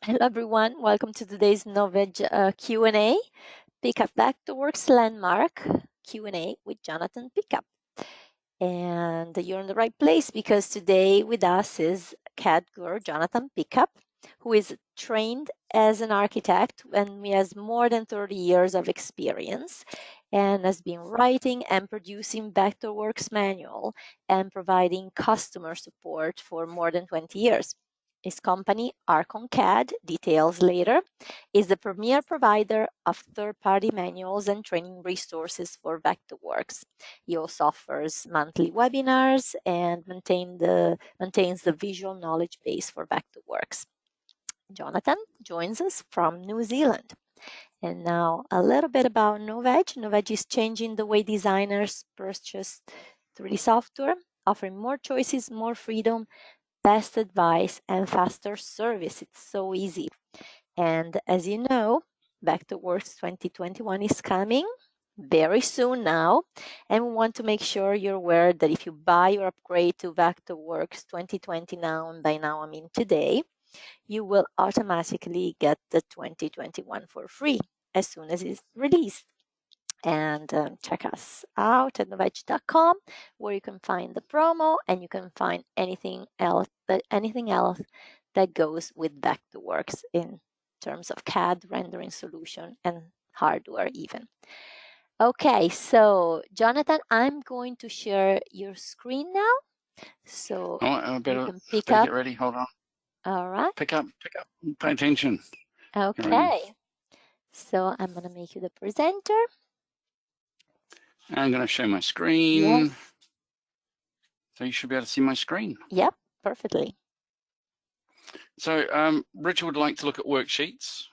Hello everyone, welcome to today's Novaj Q&A. Pickup Vectorworks Landmark Q&A with Jonathan Pickup. And you're in the right place because today with us is CAD guru Jonathan Pickup, who is trained as an architect and he has more than 30 years of experience and has been writing and producing Vectorworks manual and providing customer support for more than 20 years. His company, ArchonCAD, details later, is the premier provider of third-party manuals and training resources for Vectorworks. He also offers monthly webinars and maintains the Visual Knowledgebase for Vectorworks. Jonathan joins us from New Zealand. And now a little bit about Novaj. Novaj is changing the way designers purchase 3D software, offering more choices, more freedom, best advice and faster service. It's so easy. And as you know, Vectorworks 2021 is coming very soon now. And we want to make sure you're aware that if you buy or upgrade to Vectorworks 2020 now, and by now I mean today, you will automatically get the 2021 for free as soon as it's released. And check us out at novaj.com, where you can find the promo and you can find anything else that goes with Vectorworks in terms of CAD rendering solution and hardware even. Okay, so Jonathan, I'm going to share your screen now, so I better you can pick up. Get ready. Hold on. All right. Pick up. Pay attention. Okay. So I'm going to make you the presenter. I'm going to show my screen. Yes. So you should be able to see my screen. Yep, perfectly. So Richard would like to look at worksheets.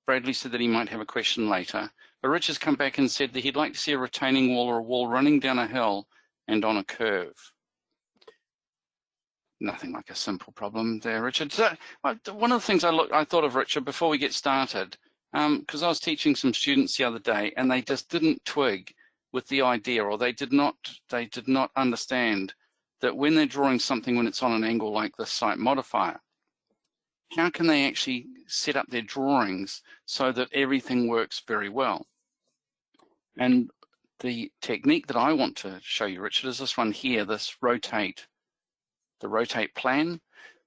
Bradley said that he might have a question later. But Richard's come back and said that he'd like to see a retaining wall or a wall running down a hill and on a curve. Nothing like a simple problem there, Richard. So one of the things I thought of, Richard, before we get started, because I was teaching some students the other day and they just didn't twig with the idea, or they did not understand that when they're drawing something when it's on an angle like this site modifier, how can they actually set up their drawings so that everything works very well? And the technique that I want to show you, Richard, is this one here, this rotate, the rotate plan.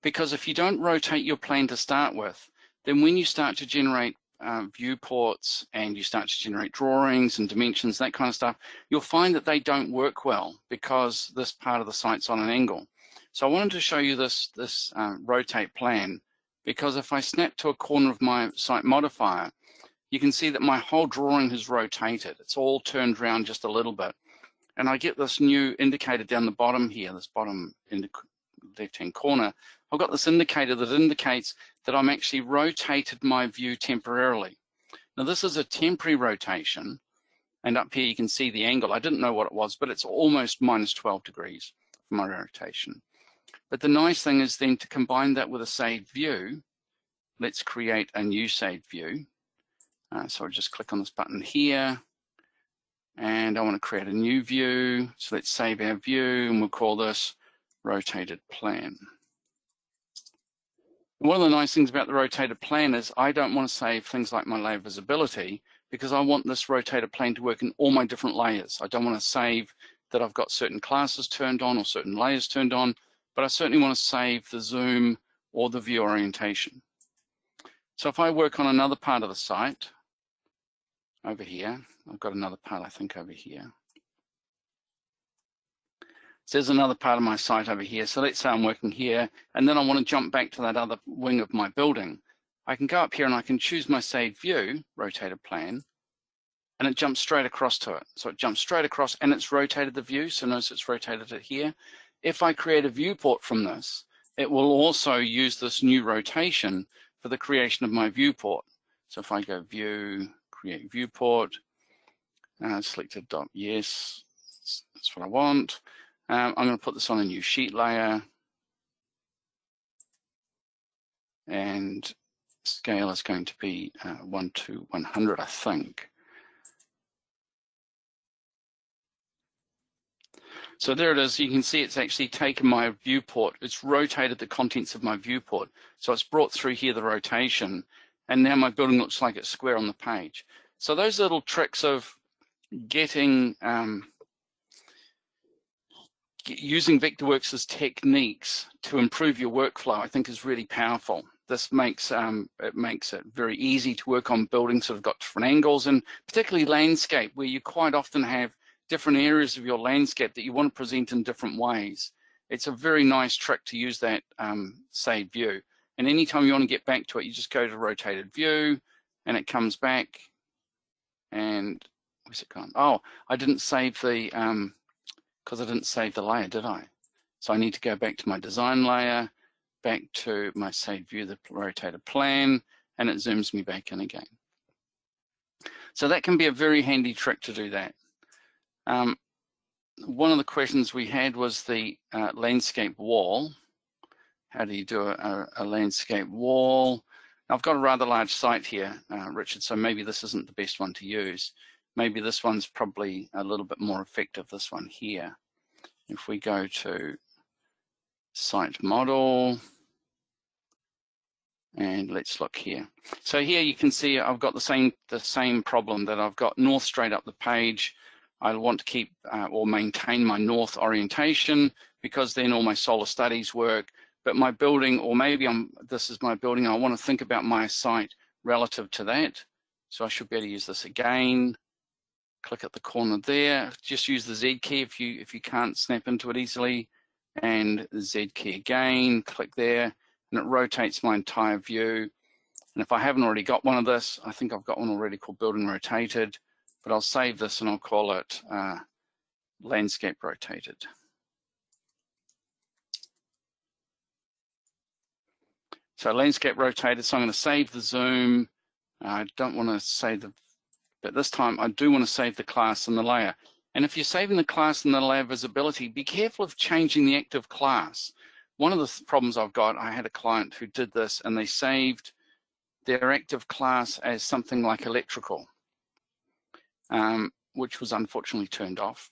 Because if you don't rotate your plan to start with, then when you start to generate viewports and you start to generate drawings and dimensions, that kind of stuff, you'll find that they don't work well because this part of the site's on an angle. So I wanted to show you this rotate plan, because if I snap to a corner of my site modifier, you can see that my whole drawing has rotated. It's all turned around just a little bit. And I get this new indicator down the bottom here, this bottom in the left-hand corner. I've got this indicator that indicates that I'm actually rotated my view temporarily. Now this is a temporary rotation, and up here you can see the angle. I didn't know what it was, but it's almost minus 12 degrees for my rotation. But the nice thing is then to combine that with a saved view. Let's create a new saved view. So I'll just click on this button here, and I want to create a new view. So let's save our view, and we'll call this rotated plan. One of the nice things about the rotated plan is I don't want to save things like my layer visibility, because I want this rotated plan to work in all my different layers. I don't want to save that I've got certain classes turned on or certain layers turned on, but I certainly want to save the zoom or the view orientation. So if I work on another part of the site over here, I've got another part I think over here. So there's another part of my site over here. So let's say I'm working here, and then I want to jump back to that other wing of my building. I can go up here and I can choose my saved view, rotated plan, and it jumps straight across to it. So it jumps straight across and it's rotated the view. So notice it's rotated it here. If I create a viewport from this, it will also use this new rotation for the creation of my viewport. So if I go view, create viewport, selected dot, yes, that's what I want. I'm going to put this on a new sheet layer, and scale is going to be 1 to 100, I think. So there it is. You can see it's actually taken my viewport. It's rotated the contents of my viewport. So it's brought through here the rotation, and now my building looks like it's square on the page. So those little tricks of getting using Vectorworks' techniques to improve your workflow, I think is really powerful. This makes it very easy to work on buildings that have got different angles, and particularly landscape, where you quite often have different areas of your landscape that you want to present in different ways. It's a very nice trick to use that save view. And anytime you want to get back to it, you just go to rotated view, and it comes back. And where's it gone? Oh, I didn't save the because I didn't save the layer, did I? So I need to go back to my design layer, back to my save view, the rotated plan, and it zooms me back in again. So that can be a very handy trick to do that. One of the questions we had was the landscape wall. How do you do a landscape wall? Now, I've got a rather large site here, Richard, so maybe this isn't the best one to use. Maybe this one's probably a little bit more effective, this one here. If we go to site model, and let's look here. So here you can see I've got the same problem, that I've got north straight up the page. I want to keep or maintain my north orientation, because then all my solar studies work. But my building, or maybe this is my building, I want to think about my site relative to that. So I should be able to use this again. Click at the corner there. Just use the Z key if you can't snap into it easily, and the Z key again. Click there, and it rotates my entire view. And if I haven't already got one of this, I think I've got one already called Building Rotated, but I'll save this and I'll call it Landscape Rotated. So Landscape Rotated. So I'm going to save the zoom. I don't want to save the, but this time I do want to save the class and the layer. And if you're saving the class and the layer visibility, be careful of changing the active class. One of the problems I've got, I had a client who did this, and they saved their active class as something like electrical, which was unfortunately turned off.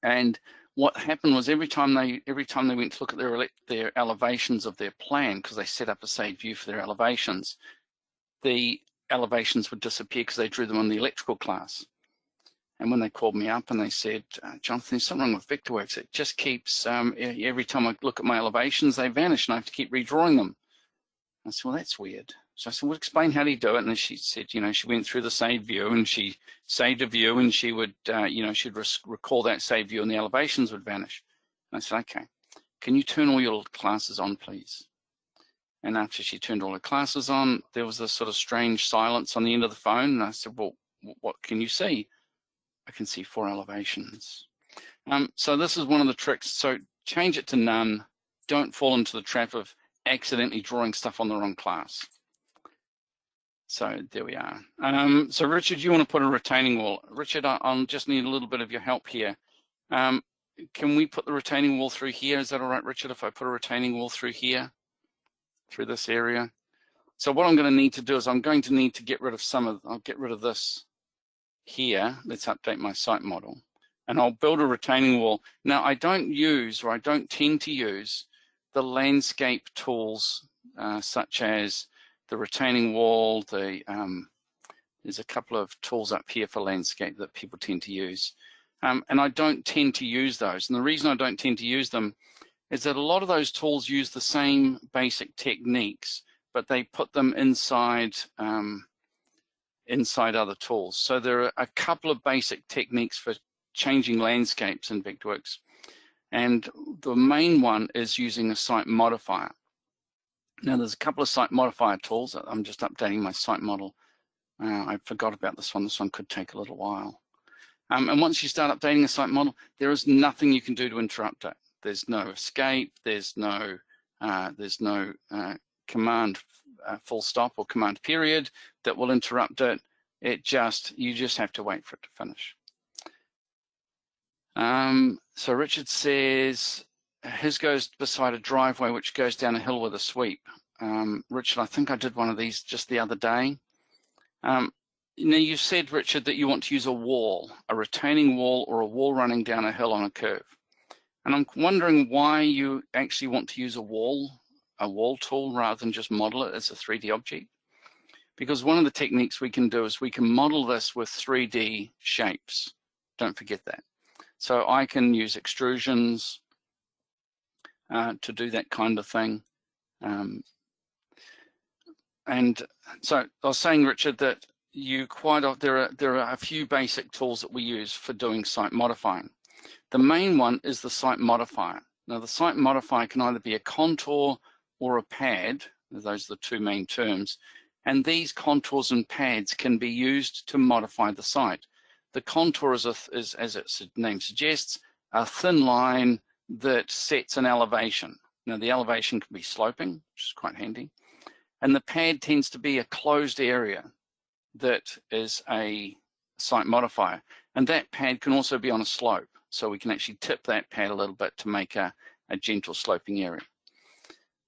And what happened was every time they went to look at their elevations of their plan, because they set up a save view for their elevations, the elevations would disappear because they drew them on the electrical class. And when they called me up and they said, Jonathan, there's something wrong with Vectorworks. It just keeps, every time I look at my elevations, they vanish and I have to keep redrawing them. I said, well, that's weird. So I said, well, explain how do you do it? And then she said, she went through the save view and she saved a view, and she would, she'd recall that save view and the elevations would vanish. And I said, okay, can you turn all your classes on, please? And after she turned all her classes on, there was this sort of strange silence on the end of the phone. And I said, well, what can you see? I can see 4 elevations. So this is one of the tricks. So change it to none. Don't fall into the trap of accidentally drawing stuff on the wrong class. So there we are. So Richard, you want to put a retaining wall? Richard, I'll just need a little bit of your help here. Can we put the retaining wall through here? Is that all right, Richard, if I put a retaining wall through here, through this area? So what I'm going to need to do is I'm going to need to get rid of I'll get rid of this here. Let's update my site model, and I'll build a retaining wall. Now, I don't tend to use the landscape tools such as the retaining wall. There's a couple of tools up here for landscape that people tend to use, and I don't tend to use those. And the reason I don't tend to use them is that a lot of those tools use the same basic techniques, but they put them inside other tools. So there are a couple of basic techniques for changing landscapes in Vectorworks, and the main one is using a site modifier. Now, there's a couple of site modifier tools. I'm just updating my site model. I forgot about this one. This one could take a little while. And once you start updating a site model, there is nothing you can do to interrupt it. There's no escape. There's no command full stop or command period that will interrupt it. You just have to wait for it to finish. So Richard says his goes beside a driveway which goes down a hill with a sweep. Richard, I think I did one of these just the other day. Now, you said, Richard, that you want to use a wall, a retaining wall or a wall running down a hill on a curve. And I'm wondering why you actually want to use a wall tool rather than just model it as a 3D object. Because one of the techniques we can do is we can model this with 3D shapes. Don't forget that. So I can use extrusions to do that kind of thing. And so I was saying, Richard, that there are a few basic tools that we use for doing site modifying. The main one is the site modifier. Now, the site modifier can either be a contour or a pad. Those are the two main terms. And these contours and pads can be used to modify the site. The contour is as its name suggests, a thin line that sets an elevation. Now, the elevation can be sloping, which is quite handy. And the pad tends to be a closed area that is a site modifier. And that pad can also be on a slope. So we can actually tip that pad a little bit to make a gentle sloping area.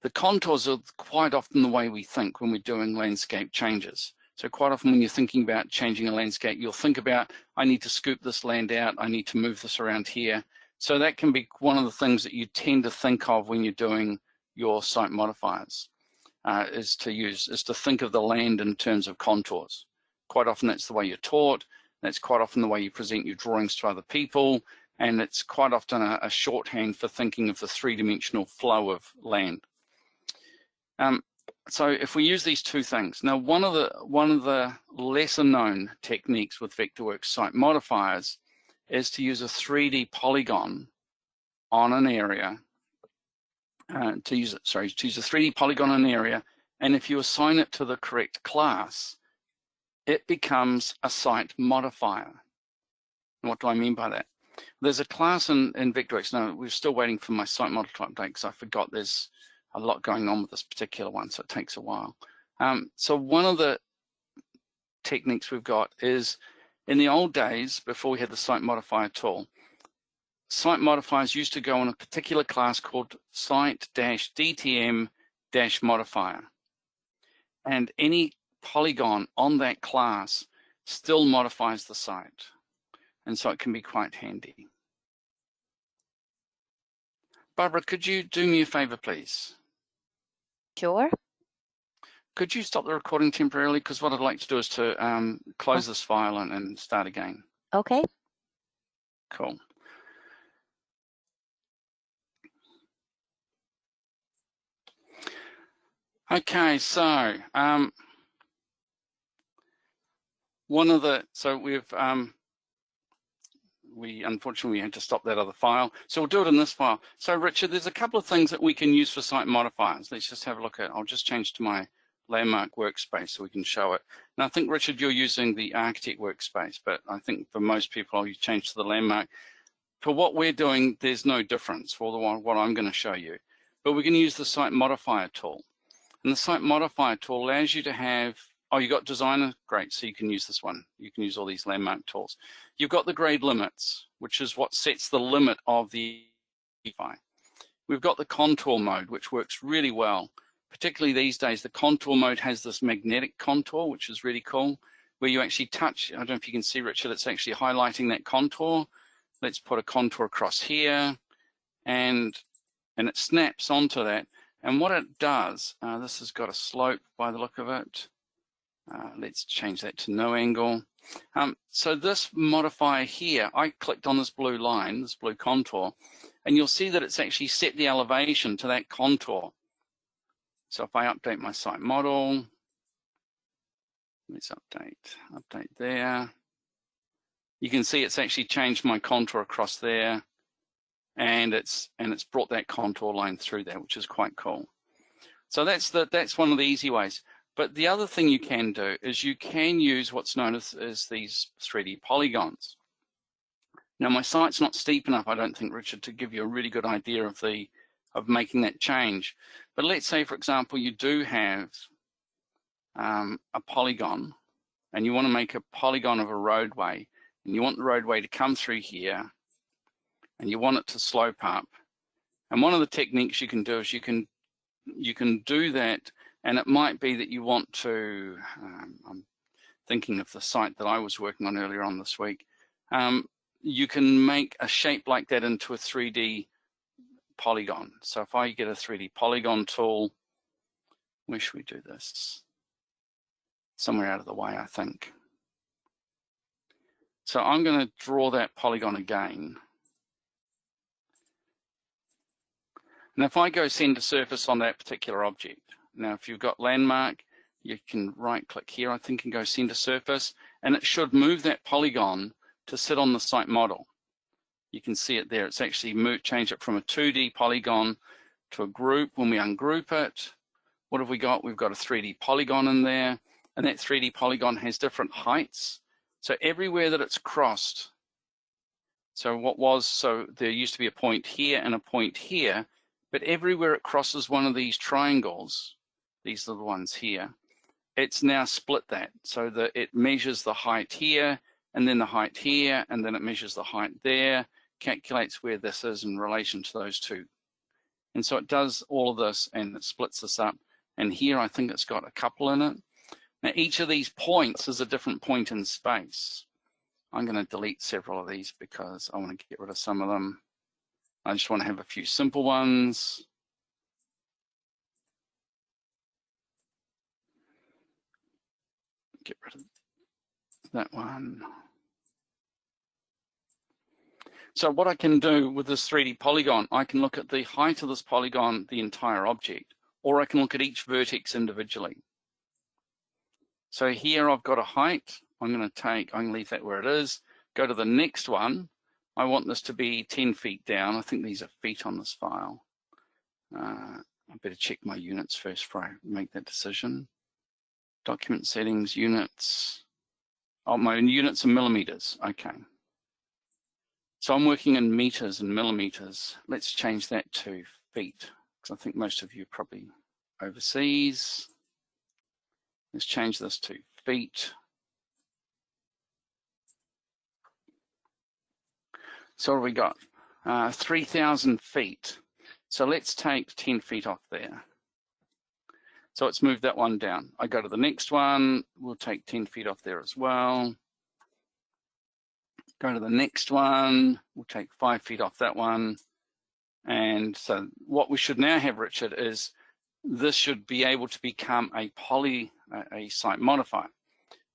The contours are quite often the way we think when we're doing landscape changes. So quite often when you're thinking about changing a landscape, you'll think about, I need to scoop this land out, I need to move this around here. So that can be one of the things that you tend to think of when you're doing your site modifiers, is to think of the land in terms of contours. Quite often that's the way you're taught, that's quite often the way you present your drawings to other people, and it's quite often a shorthand for thinking of the three-dimensional flow of land. So if we use these two things, now one of the lesser known techniques with Vectorworks site modifiers is to use a 3D polygon on an area, to use a 3D polygon on an area, and if you assign it to the correct class, it becomes a site modifier. And what do I mean by that? There's a class in Vectorworks. Now, we're still waiting for my site model to update because I forgot there's a lot going on with this particular one, so it takes a while. So one of the techniques we've got is, in the old days, before we had the site modifier tool, site modifiers used to go on a particular class called site-DTM-modifier. And any polygon on that class still modifies the site. And so it can be quite handy. Barbara, could you do me a favor, please? Sure. Could you stop the recording temporarily? Because what I'd like to do is to close this file and start again. Okay. Cool. Okay, so we unfortunately had to stop that other file, so we'll do it in this file. So Richard, there's a couple of things that we can use for site modifiers. Let's just have a look at, I'll just change to my Landmark workspace so we can show it. And I think, Richard, you're using the Architect workspace, but I think for most people, I'll change to the Landmark. For what we're doing, there's no difference for what I'm going to show you, but we're going to use the site modifier tool. And the site modifier tool allows you to have, oh, you got Designer? Great, so you can use this one. You can use all these Landmark tools. You've got the grade limits, which is what sets the limit of the Modify. We've got the contour mode, which works really well. Particularly these days, the contour mode has this magnetic contour, which is really cool, where you actually touch, I don't know if you can see, Richard, it's actually highlighting that contour. Let's put a contour across here, and it snaps onto that. And what it does, this has got a slope by the look of it. Let's change that to no angle. So this modifier here, I clicked on this blue line, this blue contour, and you'll see that it's actually set the elevation to that contour. So if I update my site model, let's update there. You can see it's actually changed my contour across there, and it's brought that contour line through there, which is quite cool. So that's one of the easy ways. But the other thing you can do is you can use what's known as these 3D polygons. Now my site's not steep enough, I don't think, Richard, to give you a really good idea of making that change. But let's say, for example, you do have a polygon, and you want to make a polygon of a roadway, and you want the roadway to come through here, and you want it to slope up. And one of the techniques you can do is you can do that, and it might be that you want to, I'm thinking of the site that I was working on earlier on this week, you can make a shape like that into a 3D polygon. So if I get a 3D polygon tool, where should we do this? Somewhere out of the way, I think. So I'm going to draw that polygon again. And if I go send to surface on that particular object, now if you've got Landmark, you can right click here, I think, and go send to surface, and it should move that polygon to sit on the site model. You can see it there. It's actually changed it from a 2D polygon to a group. When we ungroup it, what have we got? We've got a 3D polygon in there, and that 3D polygon has different heights. So everywhere that it's crossed, so there used to be a point here and a point here, but everywhere it crosses one of these triangles, these are the ones here, it's now split that so that it measures the height here and then the height here, and then it measures the height there, calculates where this is in relation to those two. And so it does all of this and it splits this up. And here I think it's got a couple in it. Now each of these points is a different point in space. I'm going to delete several of these because I want to get rid of some of them. I just want to have a few simple ones. Get rid of that one. So what I can do with this 3D polygon, I can look at the height of this polygon, the entire object, or I can look at each vertex individually. So here I've got a height. I'm going to leave that where it is. Go to the next one. I want this to be 10 feet down. I think these are feet on this file. I better check my units first before I make that decision. Document settings, units. Oh, my units are millimeters. Okay. So I'm working in meters and millimeters. Let's change that to feet, because I think most of you are probably overseas. Let's change this to feet. So what have we got? 3,000 feet. So let's take 10 feet off there. So let's move that one down. I go to the next one. We'll take 10 feet off there as well. Go to the next one. We'll take 5 feet off that one. And so what we should now have, Richard, is this should be able to become a site modifier.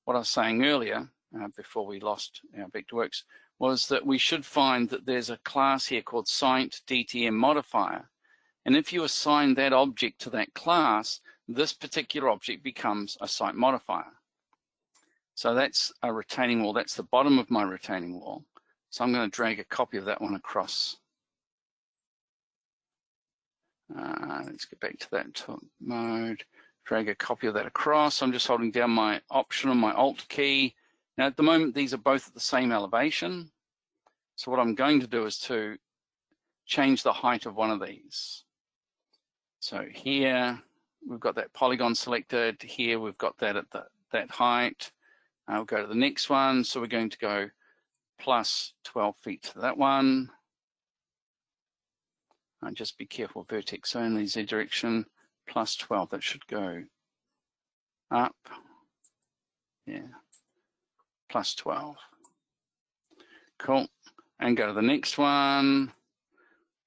What I was saying earlier, before we lost our Vectorworks, was that we should find that there's a class here called site DTM modifier. And if you assign that object to that class, this particular object becomes a site modifier. So that's a retaining wall. That's the bottom of my retaining wall. So I'm going to drag a copy of that one across. Let's get back to that mode. Drag a copy of that across. I'm just holding down my Option and my Alt key. Now at the moment, these are both at the same elevation. So what I'm going to do is to change the height of one of these. So here, we've got that polygon selected. Here, we've got that at that height. I'll go to the next one. So we're going to go plus 12 feet to that one. And just be careful, vertex only, Z direction, plus 12. That should go up. Yeah, plus 12. Cool. And go to the next one,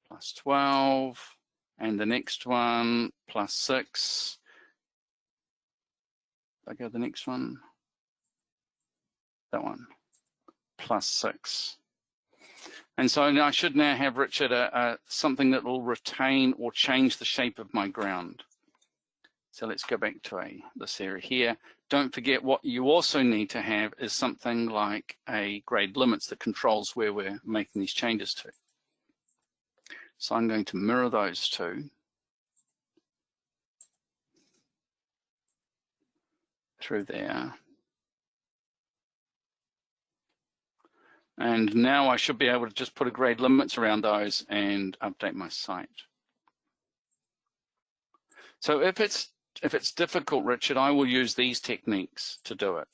plus 12. And the next one, plus 6. I go to the next one. That one, plus 6. And so now I should now have, Richard, something that will retain or change the shape of my ground. So let's go back to this area here. Don't forget, what you also need to have is something like a grade limits that controls where we're making these changes to. So I'm going to mirror those two through there. And now I should be able to just put a grade limits around those and update my site. So if it's difficult, Richard, I will use these techniques to do it.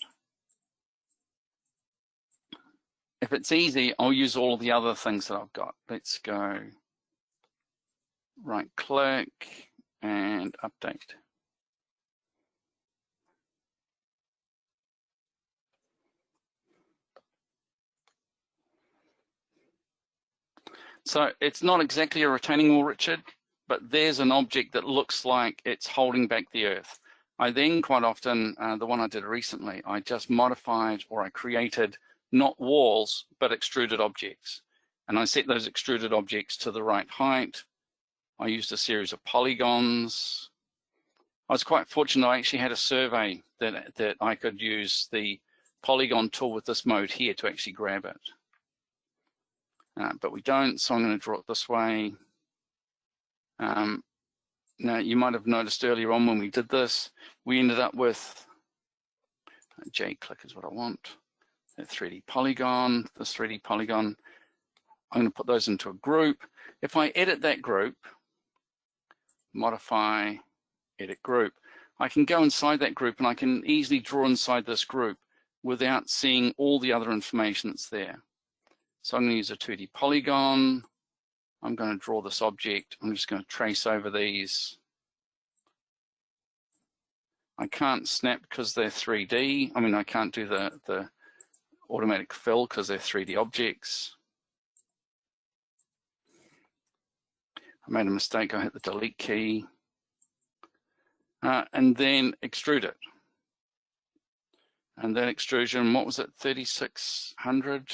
If it's easy, I'll use all the other things that I've got. Let's go right click and update. So it's not exactly a retaining wall, Richard, but there's an object that looks like it's holding back the earth. I then quite often, the one I did recently, I just modified or I created not walls, but extruded objects. And I set those extruded objects to the right height. I used a series of polygons. I was quite fortunate. I actually had a survey that I could use the polygon tool with this mode here to actually grab it. But we don't, so I'm going to draw it this way. Now, you might have noticed earlier on when we did this, we ended up with, J-click is what I want, a 3D polygon, this 3D polygon. I'm going to put those into a group. If I edit that group, modify, edit group, I can go inside that group and I can easily draw inside this group without seeing all the other information that's there. So I'm going to use a 2D polygon. I'm going to draw this object. I'm just going to trace over these. I can't snap because they're 3D. I mean, I can't do the automatic fill because they're 3D objects. I made a mistake. I hit the delete key. And then extrude it. And then extrusion, what was it, 3600?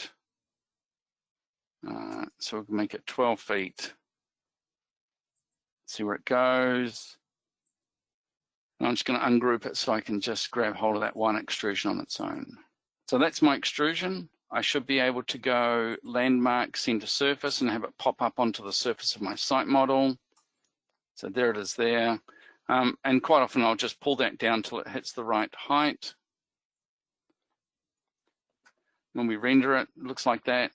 So we can make it 12 feet. See where it goes. And I'm just going to ungroup it so I can just grab hold of that one extrusion on its own. So that's my extrusion. I should be able to go landmark, center surface, and have it pop up onto the surface of my site model. So there it is there. And quite often I'll just pull that down till it hits the right height. When we render it, it looks like that.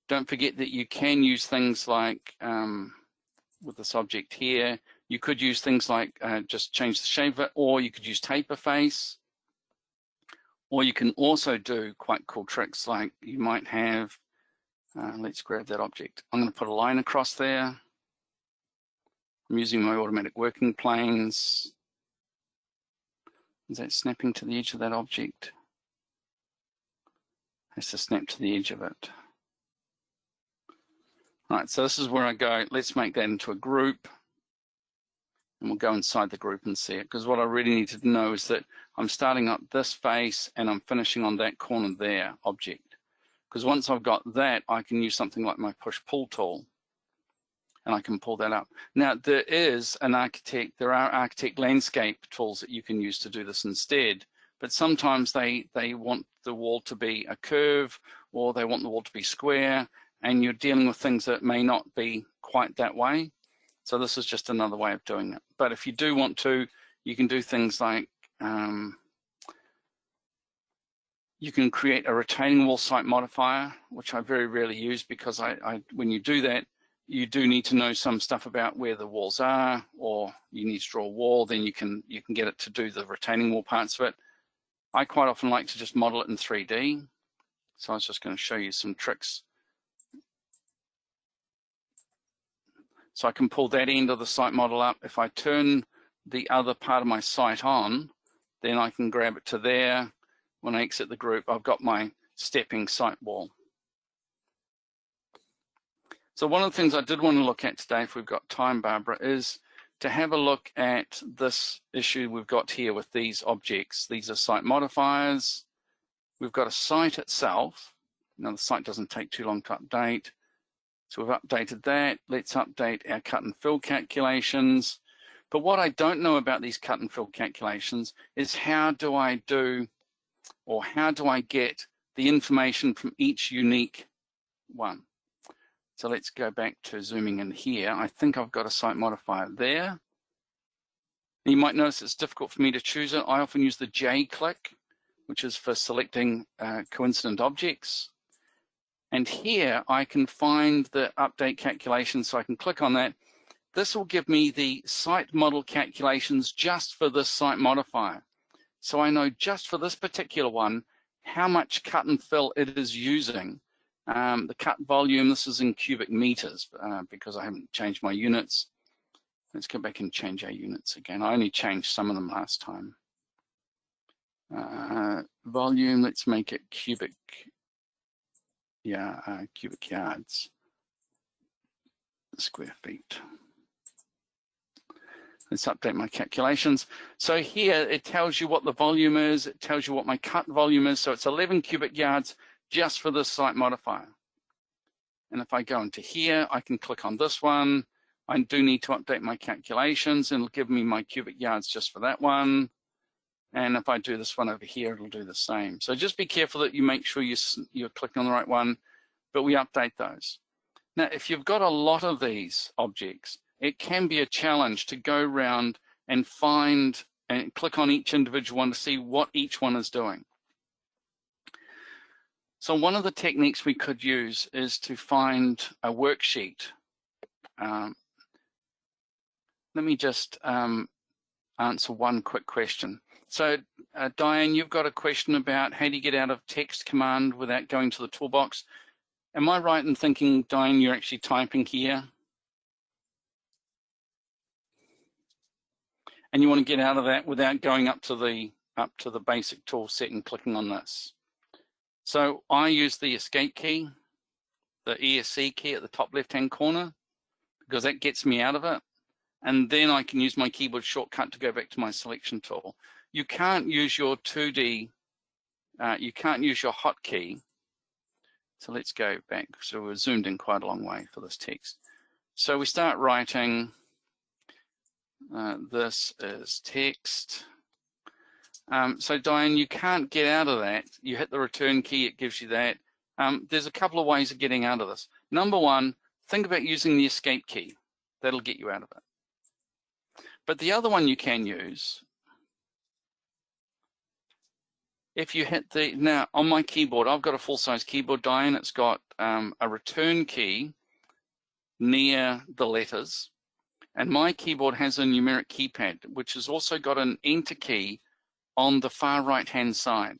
Don't forget that you can use things like, with this object here, you could use things like just change the shape of it, or you could use taper face. Or you can also do quite cool tricks like you might have, let's grab that object. I'm going to put a line across there. I'm using my automatic working planes. Is that snapping to the edge of that object? Has to snap to the edge of it. All right, so this is where I go. Let's make that into a group. And we'll go inside the group and see it. Because what I really need to know is that I'm starting up this face and I'm finishing on that corner there object. Because once I've got that, I can use something like my push-pull tool. And I can pull that up. Now, there are architect landscape tools that you can use to do this instead, but sometimes they want the wall to be a curve or they want the wall to be square, and you're dealing with things that may not be quite that way. So this is just another way of doing it. But if you do want to, you can do things like, you can create a retaining wall site modifier, which I very rarely use because when you do that, you do need to know some stuff about where the walls are, or you need to draw a wall, then you can get it to do the retaining wall parts of it. I quite often like to just model it in 3D. So I was just going to show you some tricks. So I can pull that end of the site model up. If I turn the other part of my site on, then I can grab it to there. When I exit the group, I've got my stepping site wall. So one of the things I did want to look at today, if we've got time, Barbara, is to have a look at this issue we've got here with these objects. These are site modifiers. We've got a site itself. Now the site doesn't take too long to update. So we've updated that. Let's update our cut and fill calculations. But what I don't know about these cut and fill calculations is how do I get the information from each unique one. So let's go back to zooming in here. I think I've got a site modifier there. You might notice it's difficult for me to choose it. I often use the J click, which is for selecting coincident objects. And here I can find the update calculation, so I can click on that. This will give me the site model calculations just for this site modifier. So I know just for this particular one, how much cut and fill it is using. The cut volume, this is in cubic meters because I haven't changed my units. Let's go back and change our units again. I only changed some of them last time. Volume, let's make it cubic. Yeah, cubic yards. square feet. Let's update my calculations. So here it tells you what the volume is. It tells you what my cut volume is. So it's 11 cubic yards just for this site modifier. And if I go into here, I can click on this one. I do need to update my calculations, and it'll give me my cubic yards just for that one. And if I do this one over here, it'll do the same. So just be careful that you make sure you're clicking on the right one, but we update those. Now, if you've got a lot of these objects, it can be a challenge to go around and find and click on each individual one to see what each one is doing. So one of the techniques we could use is to find a worksheet. Let me just answer one quick question. So Diane, you've got a question about how do you get out of text command without going to the toolbox? Am I right in thinking, Diane, you're actually typing here? And you want to get out of that without going up to the basic tool set and clicking on this. So I use the escape key, the ESC key at the top left-hand corner, because that gets me out of it. And then I can use my keyboard shortcut to go back to my selection tool. You can't use your 2D, you can't use your hotkey. So let's go back. So we're zoomed in quite a long way for this text. So we start writing, this is text. So Diane, you can't get out of that. You hit the return key, it gives you that. There's a couple of ways of getting out of this. Number one, think about using the escape key. That'll get you out of it. But the other one you can use, if you hit the, now on my keyboard, I've got a full-size keyboard, Diane. It's got a return key near the letters. And my keyboard has a numeric keypad, which has also got an enter key on the far right-hand side.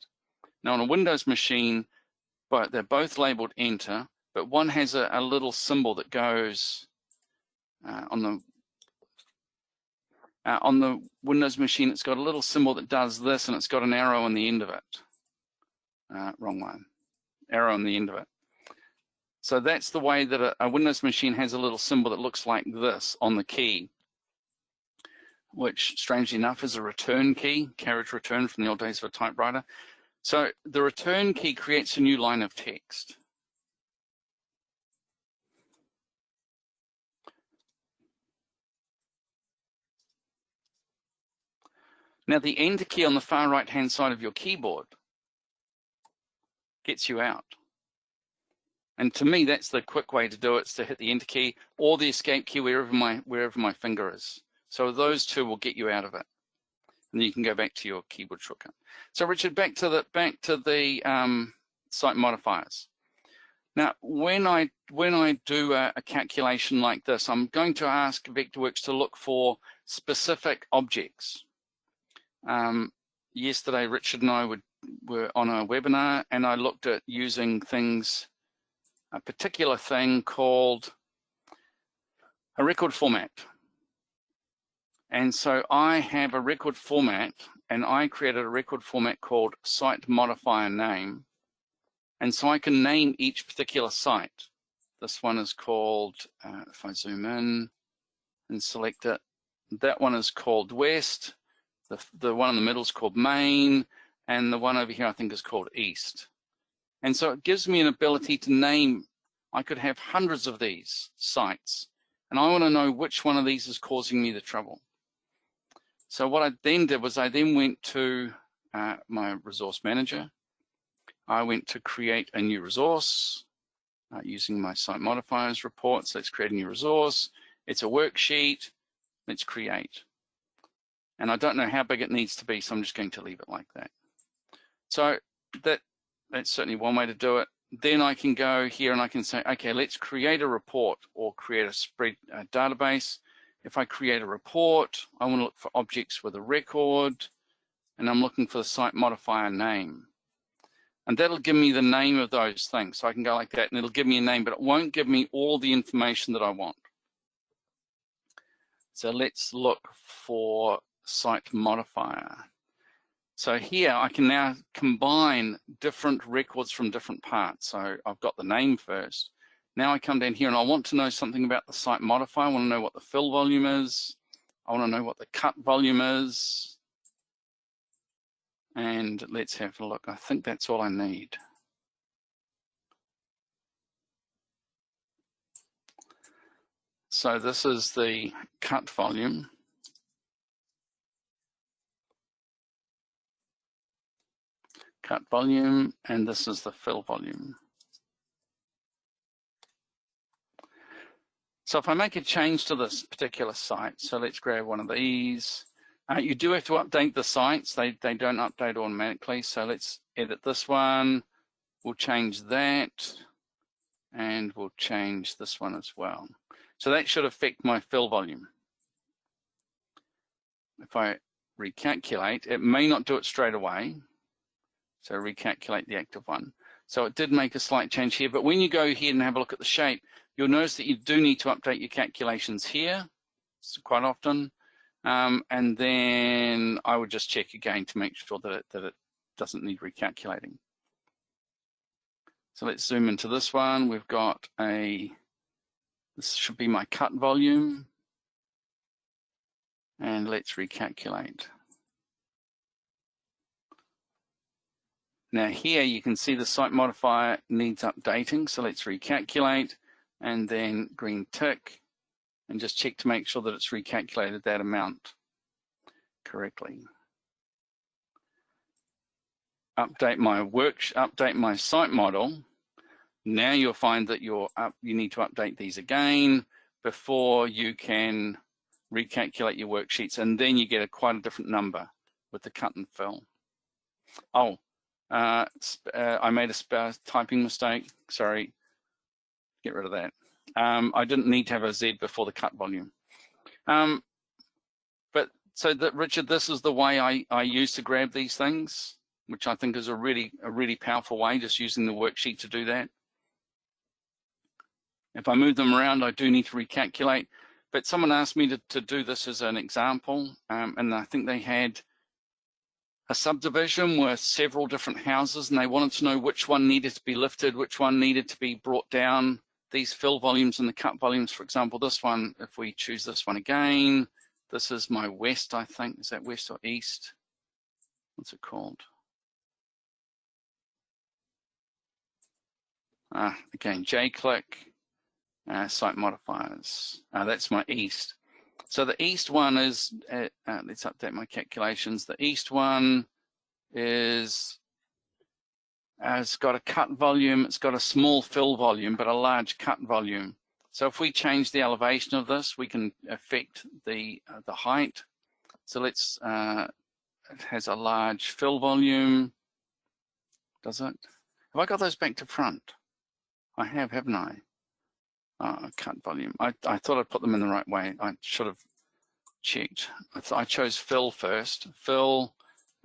Now on a Windows machine, but they're both labeled enter, but one has a little symbol that goes on the Windows machine. It's got a little symbol that does this, and it's got an arrow on the end of it. Wrong one. Arrow on the end of it. So that's the way that a Windows machine has a little symbol that looks like this on the key, which strangely enough is a return key, carriage return from the old days of a typewriter. So the return key creates a new line of text. Now the enter key on the far right-hand side of your keyboard gets you out. And to me, that's the quick way to do it, is to hit the enter key or the escape key wherever my finger is. So those two will get you out of it. And then you can go back to your keyboard shortcut. So Richard, back to the site modifiers. Now, when I do a calculation like this, I'm going to ask Vectorworks to look for specific objects. Yesterday, Richard and I were on a webinar, and I looked at using things, a particular thing called a record format. And so I have a record format, and I created a record format called site modifier name. And so I can name each particular site. This one is called, if I zoom in and select it, that one is called West. The one in the middle is called Main, and the one over here I think is called East. And so it gives me an ability to name. I could have hundreds of these sites, and I want to know which one of these is causing me the trouble. So what I then did was I then went to my resource manager. I went to create a new resource using my site modifiers report. So let's create a new resource. It's a worksheet. Let's create. And I don't know how big it needs to be, so I'm just going to leave it like that. So that's certainly one way to do it. Then I can go here and I can say, okay, let's create a report or create a database. If I create a report, I want to look for objects with a record, and I'm looking for the site modifier name. And that'll give me the name of those things. So I can go like that, and it'll give me a name, but it won't give me all the information that I want. So let's look for site modifier. So here I can now combine different records from different parts. So I've got the name first. Now I come down here and I want to know something about the site modifier. I want to know what the fill volume is. I want to know what the cut volume is. And let's have a look. I think that's all I need. So this is the cut volume. Cut volume, and this is the fill volume. So if I make a change to this particular site, so let's grab one of these. You do have to update the sites. They don't update automatically. So let's edit this one. We'll change that, and we'll change this one as well. So that should affect my fill volume. If I recalculate, it may not do it straight away. So recalculate the active one. So it did make a slight change here, but when you go here and have a look at the shape, you'll notice that you do need to update your calculations here quite often. And then I would just check again to make sure that it doesn't need recalculating. So let's zoom into this one. We've got this should be my cut volume. And let's recalculate. Now here you can see the site modifier needs updating. So let's recalculate and then green tick and just check to make sure that it's recalculated that amount correctly. Update my site model. Now you'll find that you need to update these again before you can recalculate your worksheets, and then you get quite a different number with the cut and fill. Oh, I made a typing mistake. Sorry, get rid of that. I didn't need to have a Z before the cut volume. But so that, Richard, this is the way I use to grab these things, which I think is a really powerful way, just using the worksheet to do that. If I move them around, I do need to recalculate. But someone asked me to do this as an example, and I think they had a subdivision with several different houses, and they wanted to know which one needed to be lifted, which one needed to be brought down. These fill volumes and the cut volumes, for example, this one, if we choose this one again, this is my west, I think. Is that west or east? What's it called? Again, J-click. Site modifiers. That's my east. So the east one is, let's update my calculations. The east one is, it's got a cut volume, it's got a small fill volume, but a large cut volume. So if we change the elevation of this, we can affect the height. So let's, it has a large fill volume. Does it? Have I got those back to front? I have, haven't I? Cut volume. I thought I'd put them in the right way. I should have checked. I chose fill first. Fill,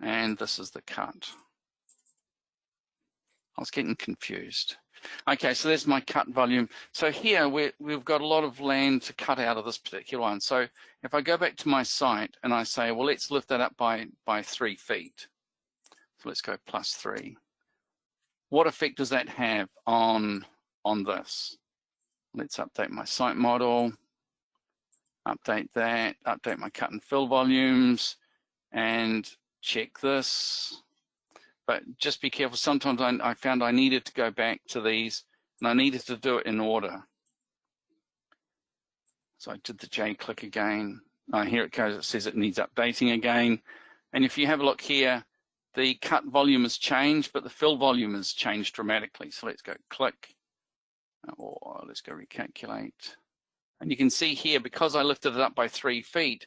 and this is the cut. I was getting confused. Okay, so there's my cut volume. So here we've got a lot of land to cut out of this particular one. So if I go back to my site and I say, well, let's lift that up by 3 feet. So let's go +3. What effect does that have on this? Let's update my site model, update that, update my cut and fill volumes, and check this. But just be careful. Sometimes I found I needed to go back to these, and I needed to do it in order. So I did the J-click again. Here it goes. It says it needs updating again. And if you have a look here, the cut volume has changed, but the fill volume has changed dramatically. So let's go click. Or let's go recalculate. And you can see here, because I lifted it up by 3 feet,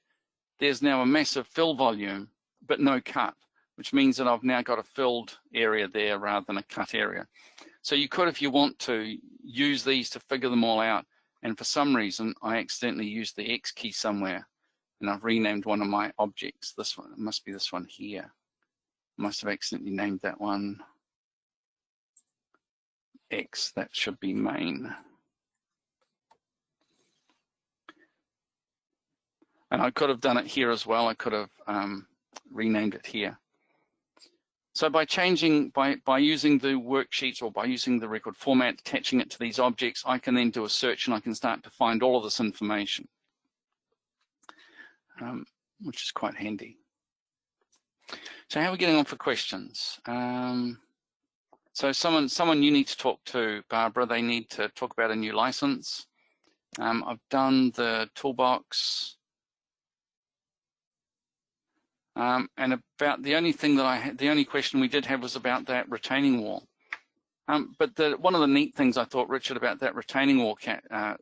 there's now a massive fill volume, but no cut, which means that I've now got a filled area there rather than a cut area. So you could, if you want to, use these to figure them all out. And for some reason, I accidentally used the X key somewhere, and I've renamed one of my objects. This one, it must be this one here. I must have accidentally named that one X. That should be main. And I could have done it here as well. I could have renamed it here. So by changing, by using the worksheets or by using the record format, attaching it to these objects, I can then do a search and I can start to find all of this information, which is quite handy. So how are we getting on for questions? So someone you need to talk to, Barbara. They need to talk about a new license. I've done the toolbox. And about the only thing that I had, the only question we did have was about that retaining wall. But one of the neat things I thought, Richard, about that retaining wall,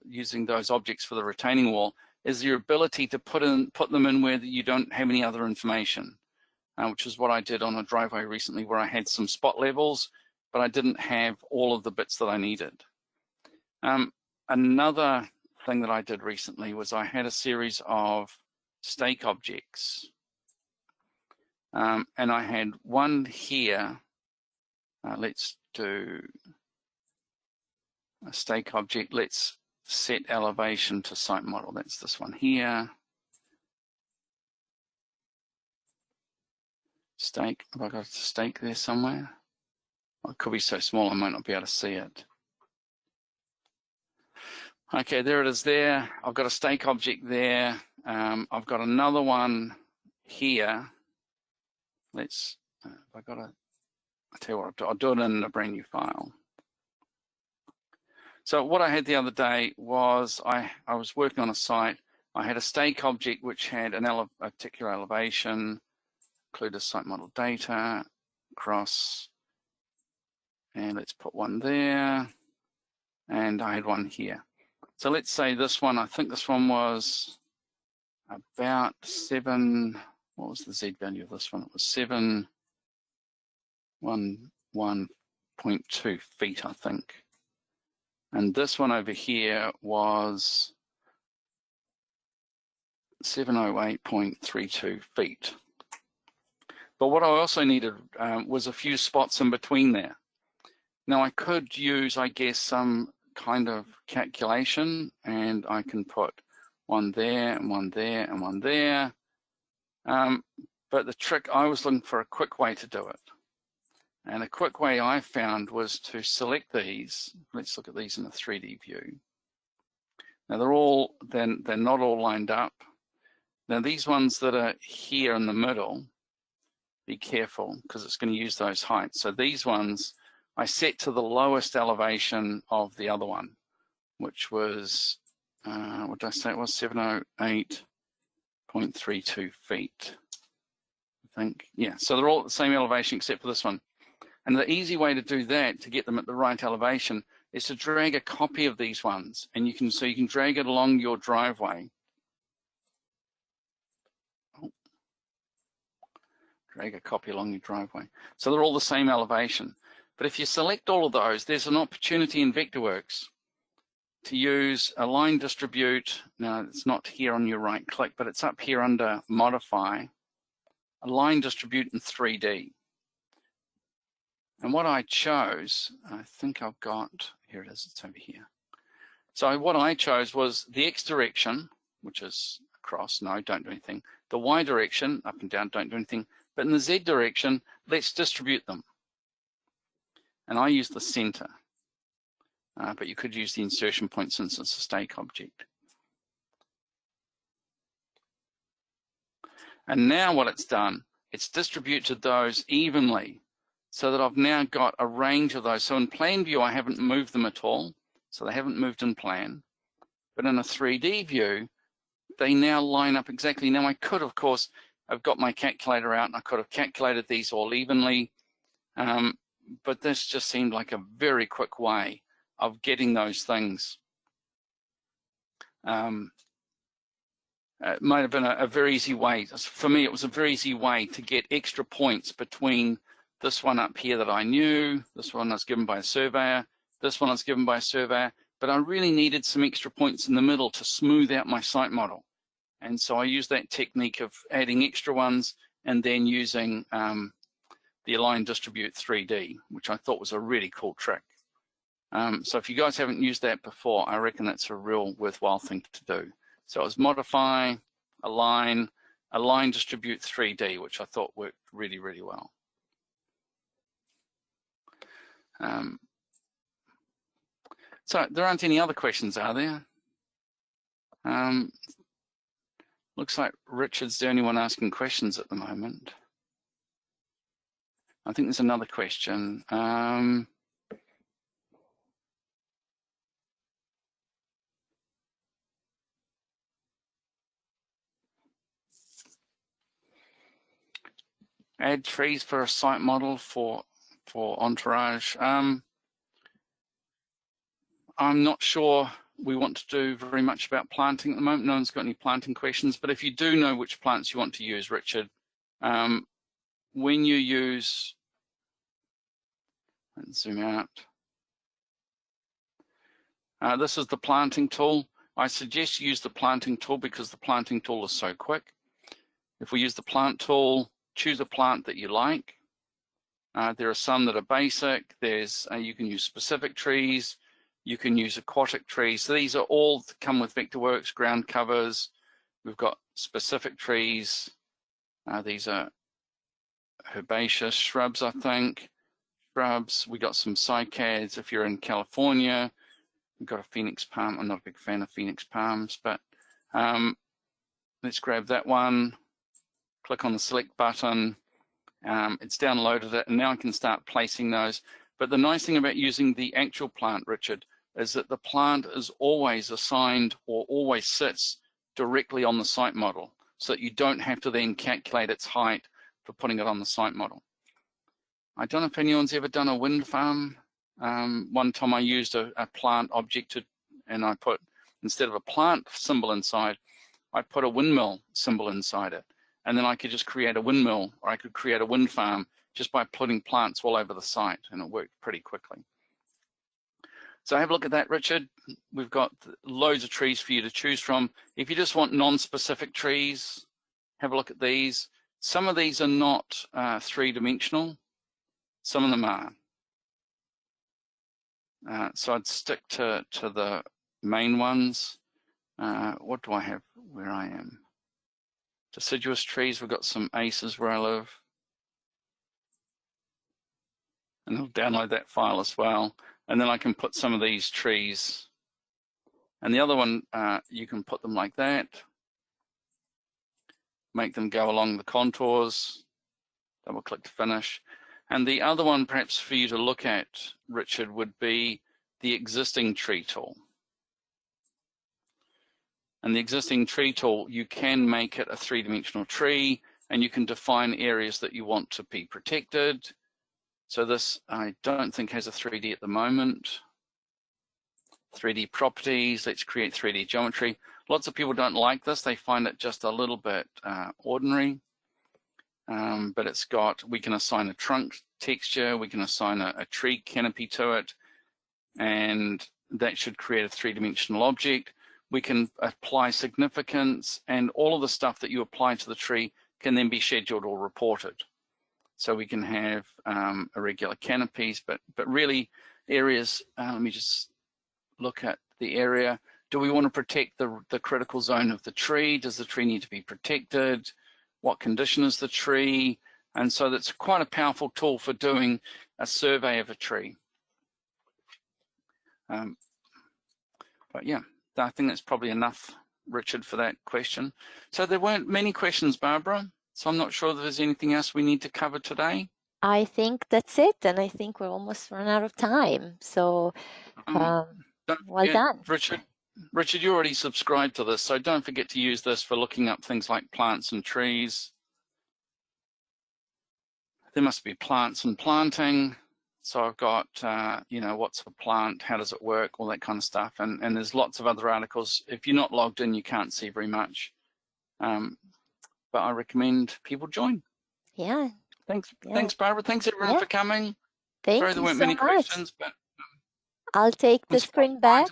using those objects for the retaining wall, is your ability to put them in where you don't have any other information, which is what I did on a driveway recently, where I had some spot levels, but I didn't have all of the bits that I needed. Another thing that I did recently was I had a series of stake objects. And I had one here. Let's do a stake object. Let's set elevation to site model. That's this one here. Stake. Have I got a stake there somewhere? Well, it could be so small I might not be able to see it. Okay, there it is there. I've got a stake object there. I've got another one here. Let's, I'll tell you what, I'll do it in a brand new file. So what I had the other day was I was working on a site. I had a stake object which had a particular elevation, included site model data, cross, and let's put one there, and I had one here. So let's say this one, I think this one was about 7, what was the Z value of this one? It was 711.2 feet, I think. And this one over here was 708.32 feet. But what I also needed was a few spots in between there. Now I could use, I guess, some kind of calculation, and I can put one there and one there and one there. But the trick, I was looking for a quick way to do it. And a quick way I found was to select these. Let's look at these in a 3D view. Now they're not all lined up. Now these ones that are here in the middle, be careful because it's going to use those heights. So these ones I set to the lowest elevation of the other one, which was, what did I say it was, 708.32 feet, I think. Yeah, so they're all at the same elevation except for this one. And the easy way to do that, to get them at the right elevation, is to drag a copy of these ones. And you can drag it along your driveway. Drag a copy along your driveway. So they're all the same elevation. But if you select all of those, there's an opportunity in Vectorworks to use a line distribute. Now it's not here on your right click, but it's up here under modify, a line distribute in 3D. And what I chose, I think I've got, here it is, it's over here. So what I chose was the X direction, which is across, no, don't do anything. The Y direction, up and down, don't do anything. But in the Z direction, let's distribute them. And I use the center, but you could use the insertion point since it's a stake object. And now what it's done, it's distributed those evenly so that I've now got a range of those. So in plan view, I haven't moved them at all. So they haven't moved in plan. But in a 3D view, they now line up exactly. Now I could, of course, I've got my calculator out and I could have calculated these all evenly. But this just seemed like a very quick way of getting those things. It might have been a very easy way. For me, it was a very easy way to get extra points between this one up here that I knew, this one was given by a surveyor, this one was given by a surveyor, but I really needed some extra points in the middle to smooth out my site model. And so I used that technique of adding extra ones and then using the Align Distribute 3D, which I thought was a really cool trick. So if you guys haven't used that before, I reckon that's a real worthwhile thing to do. So it was Modify, Align, Distribute 3D, which I thought worked really, really well. So there aren't any other questions, are there? Looks like Richard's the only one asking questions at the moment. I think there's another question. Add trees for a site model for Entourage. I'm not sure we want to do very much about planting at the moment. No one's got any planting questions, but if you do know which plants you want to use, Richard, when you use, let's zoom out. This is the planting tool. I suggest you use the planting tool because the planting tool is so quick. If we use the plant tool, choose a plant that you like. There are some that are basic. There's you can use specific trees. You can use aquatic trees. So these are all that come with Vectorworks, ground covers. We've got specific trees. These are herbaceous shrubs, I think. Shrubs. We got some cycads if you're in California. We've got a phoenix palm. I'm not a big fan of phoenix palms, but let's grab that one. Click on the select button. It's downloaded it, and now I can start placing those. But the nice thing about using the actual plant, Richard, is that the plant is always assigned or always sits directly on the site model, so that you don't have to then calculate its height for putting it on the site model. I don't know if anyone's ever done a wind farm. One time I used a plant object and I put, instead of a plant symbol inside, I put a windmill symbol inside it. And then I could just create a windmill, or I could create a wind farm just by putting plants all over the site, and it worked pretty quickly. So have a look at that, Richard. We've got loads of trees for you to choose from. If you just want non-specific trees, have a look at these. Some of these are not three-dimensional. Some of them are. So I'd stick to the main ones. What do I have where I am? Deciduous trees, we've got some aces where I live. And I'll download that file as well. And then I can put some of these trees. And the other one, you can put them like that. Make them go along the contours. Double click to finish. And the other one perhaps for you to look at, Richard, would be the existing tree tool. And the existing tree tool, you can make it a three-dimensional tree, and you can define areas that you want to be protected. So this, I don't think has a 3D at the moment. 3D properties, let's create 3D geometry. Lots of people don't like this. They find it just a little bit ordinary. But it's got, we can assign a trunk texture, we can assign a tree canopy to it, and that should create a three-dimensional object. We can apply significance, and all of the stuff that you apply to the tree can then be scheduled or reported. So we can have irregular canopies, but really areas, let me just look at the area. Do we want to protect the critical zone of the tree? Does the tree need to be protected? What condition is the tree? And so that's quite a powerful tool for doing a survey of a tree. But yeah, I think that's probably enough, Richard, for that question. So there weren't many questions, Barbara. So I'm not sure if there's anything else we need to cover today. I think that's it, and I think we're almost run out of time. So well done. Richard, you already subscribed to this, so don't forget to use this for looking up things like plants and trees. There must be plants and planting. So I've got, you know, what's a plant, how does it work, all that kind of stuff. And there's lots of other articles. If you're not logged in, you can't see very much. But I recommend people join. Yeah. Thanks, Barbara. Thanks everyone for coming. Thank Sorry you there weren't so many much. questions, but I'll take the screen back.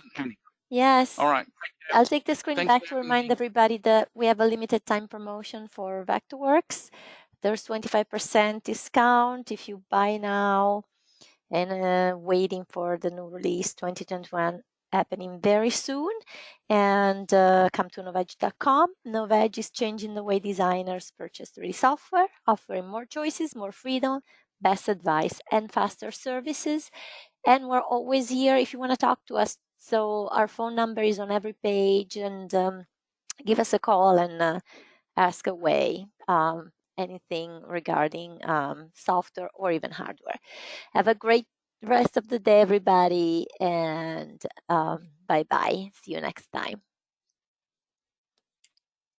Yes. All right. I'll take the screen back to remind everybody that we have a limited time promotion for Vectorworks. There's 25% discount if you buy now, and waiting for the new release 2021 happening very soon. And come to novaj.com. Novaj is changing the way designers purchase 3D software, offering more choices, more freedom, best advice and faster services. And we're always here if you want to talk to us. So our phone number is on every page, and give us a call and ask away anything regarding software or even hardware. Have a great rest of the day, everybody, and bye-bye. See you next time.